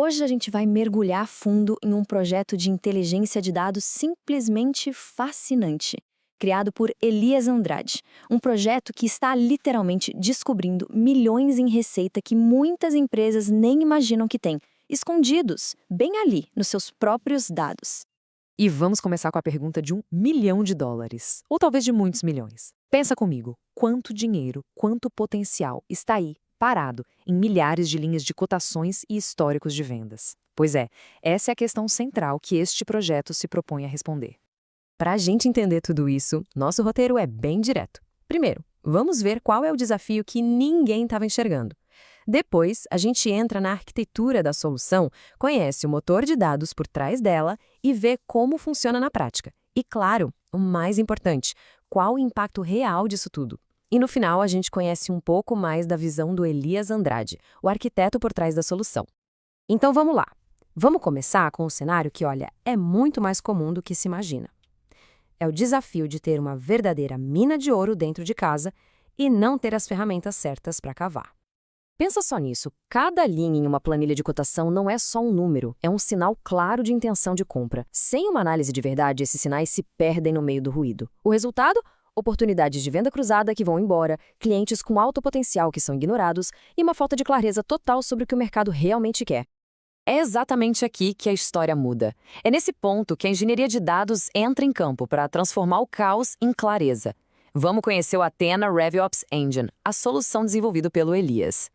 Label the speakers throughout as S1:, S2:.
S1: Hoje a gente vai mergulhar a fundo em um projeto de inteligência de dados simplesmente fascinante, criado por Elias Andrade, um projeto que está literalmente descobrindo milhões em receita que muitas empresas nem imaginam que têm, escondidos, bem ali, nos seus próprios dados.
S2: E vamos começar com a pergunta de US$ 1 milhão, ou talvez de muitos milhões. Pensa comigo, quanto dinheiro, quanto potencial está aí, parado, em milhares de linhas de cotações e históricos de vendas? Pois é, essa é a questão central que este projeto se propõe a responder. Para a gente entender tudo isso, nosso roteiro é bem direto. Primeiro, vamos ver qual é o desafio que ninguém estava enxergando. Depois, a gente entra na arquitetura da solução, conhece o motor de dados por trás dela e vê como funciona na prática. E, claro, o mais importante, qual o impacto real disso tudo. E no final, a gente conhece um pouco mais da visão do Elias Andrade, o arquiteto por trás da solução. Então vamos lá. Vamos começar com um cenário que, olha, é muito mais comum do que se imagina. É o desafio de ter uma verdadeira mina de ouro dentro de casa e não ter as ferramentas certas para cavar. Pensa só nisso, cada linha em uma planilha de cotação não é só um número, é um sinal claro de intenção de compra. Sem uma análise de verdade, esses sinais se perdem no meio do ruído. O resultado? Oportunidades de venda cruzada que vão embora, clientes com alto potencial que são ignorados e uma falta de clareza total sobre o que o mercado realmente quer. É exatamente aqui que a história muda. É nesse ponto que a engenharia de dados entra em campo para transformar o caos em clareza. Vamos conhecer o Athena RevOps Engine, a solução desenvolvida pelo Elias.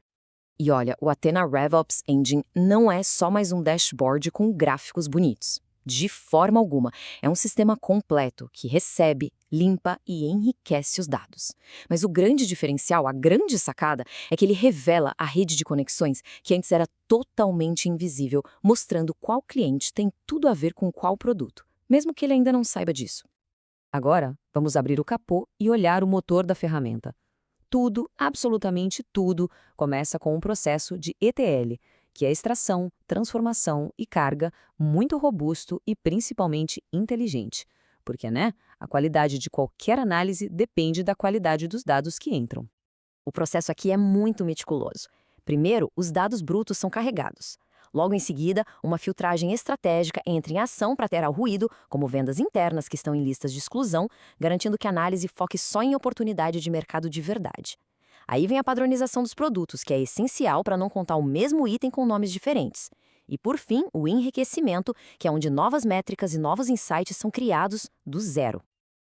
S2: E olha, o Athena RevOps Engine não é só mais um dashboard com gráficos bonitos. De forma alguma, é um sistema completo que recebe, limpa e enriquece os dados. Mas o grande diferencial, a grande sacada, é que ele revela a rede de conexões que antes era totalmente invisível, mostrando qual cliente tem tudo a ver com qual produto, mesmo que ele ainda não saiba disso. Agora, vamos abrir o capô e olhar o motor da ferramenta. Tudo, absolutamente tudo, começa com um processo de ETL, que é extração, transformação e carga muito robusto e principalmente inteligente. Porque, a qualidade de qualquer análise depende da qualidade dos dados que entram.
S1: O processo aqui é muito meticuloso. Primeiro, os dados brutos são carregados. Logo em seguida, uma filtragem estratégica entra em ação para alterar o ruído, como vendas internas que estão em listas de exclusão, garantindo que a análise foque só em oportunidade de mercado de verdade. Aí vem a padronização dos produtos, que é essencial para não contar o mesmo item com nomes diferentes. E, por fim, o enriquecimento, que é onde novas métricas e novos insights são criados do zero.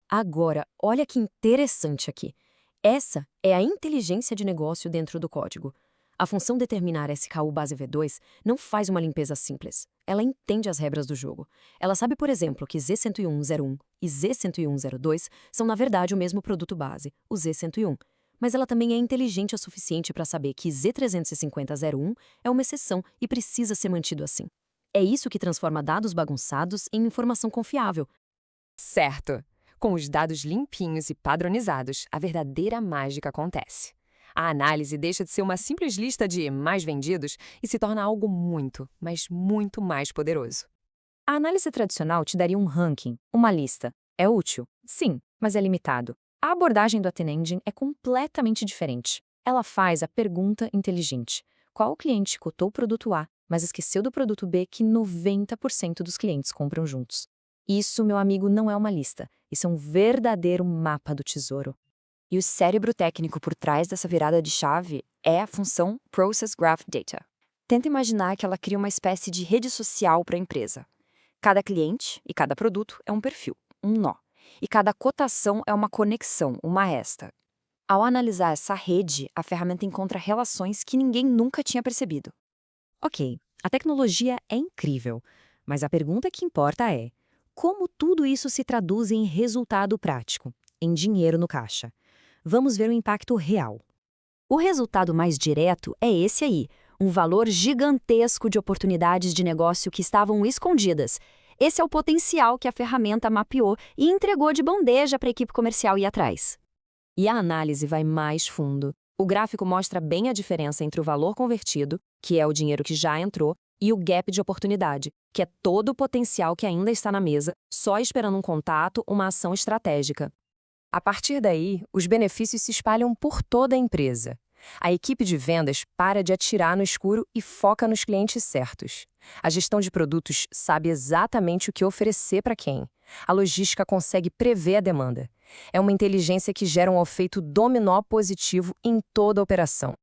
S1: Agora, olha que interessante aqui. Essa é a inteligência de negócio dentro do código. A função determinar SKU base V2 não faz uma limpeza simples. Ela entende as regras do jogo. Ela sabe, por exemplo, que Z10101 e Z10102 são, na verdade, o mesmo produto base, o Z101. Mas ela também é inteligente o suficiente para saber que Z35001 é uma exceção e precisa ser mantido assim. É isso que transforma dados bagunçados em informação confiável.
S2: Certo! Com os dados limpinhos e padronizados, a verdadeira mágica acontece. A análise deixa de ser uma simples lista de mais vendidos e se torna algo muito, mas muito mais poderoso.
S1: A análise tradicional te daria um ranking, uma lista. É útil? Sim, mas é limitado. A abordagem do Athena Engine é completamente diferente. Ela faz a pergunta inteligente. Qual cliente cotou o produto A, mas esqueceu do produto B que 90% dos clientes compram juntos? Isso, meu amigo, não é uma lista. Isso é um verdadeiro mapa do tesouro. E o cérebro técnico por trás dessa virada de chave é a função Process Graph Data. Tenta imaginar que ela cria uma espécie de rede social para a empresa. Cada cliente e cada produto é um perfil, um nó. E cada cotação é uma conexão, uma resta. Ao analisar essa rede, a ferramenta encontra relações que ninguém nunca tinha percebido. Ok, a tecnologia é incrível, mas a pergunta que importa é: como tudo isso se traduz em resultado prático, em dinheiro no caixa? Vamos ver o impacto real. O resultado mais direto é esse aí, um valor gigantesco de oportunidades de negócio que estavam escondidas. Esse é o potencial que a ferramenta mapeou e entregou de bandeja para a equipe comercial ir atrás. E a análise vai mais fundo. O gráfico mostra bem a diferença entre o valor convertido, que é o dinheiro que já entrou, e o gap de oportunidade, que é todo o potencial que ainda está na mesa, só esperando um contato, uma ação estratégica. A partir daí, os benefícios se espalham por toda a empresa. A equipe de vendas para de atirar no escuro e foca nos clientes certos. A gestão de produtos sabe exatamente o que oferecer para quem. A logística consegue prever a demanda. É uma inteligência que gera um efeito dominó positivo em toda a operação.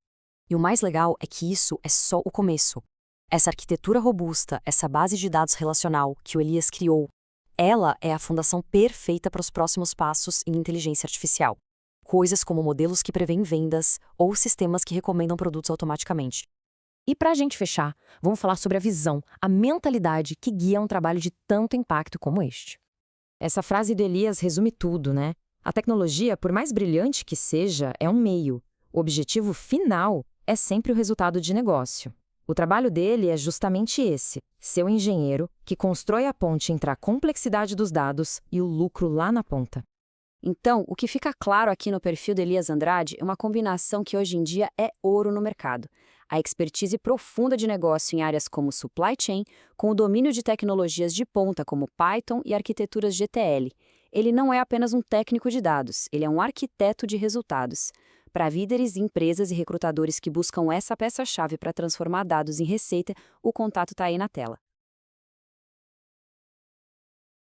S3: E o mais legal é que isso é só o começo. Essa arquitetura robusta, essa base de dados relacional que o Elias criou, ela é a fundação perfeita para os próximos passos em inteligência artificial. Coisas como modelos que prevêem vendas ou sistemas que recomendam produtos automaticamente.
S1: E para a gente fechar, vamos falar sobre a visão, a mentalidade que guia um trabalho de tanto impacto como este. Essa frase do Elias resume tudo, né? A tecnologia, por mais brilhante que seja, é um meio. O objetivo final é sempre o resultado de negócio. O trabalho dele é justamente esse, ser o engenheiro que constrói a ponte entre a complexidade dos dados e o lucro lá na ponta.
S3: Então, o que fica claro aqui no perfil de Elias Andrade é uma combinação que hoje em dia é ouro no mercado. A expertise profunda de negócio em áreas como supply chain, com o domínio de tecnologias de ponta como Python e arquiteturas GTL. Ele não é apenas um técnico de dados, ele é um arquiteto de resultados. Para líderes, empresas e recrutadores que buscam essa peça-chave para transformar dados em receita, o contato está aí na tela.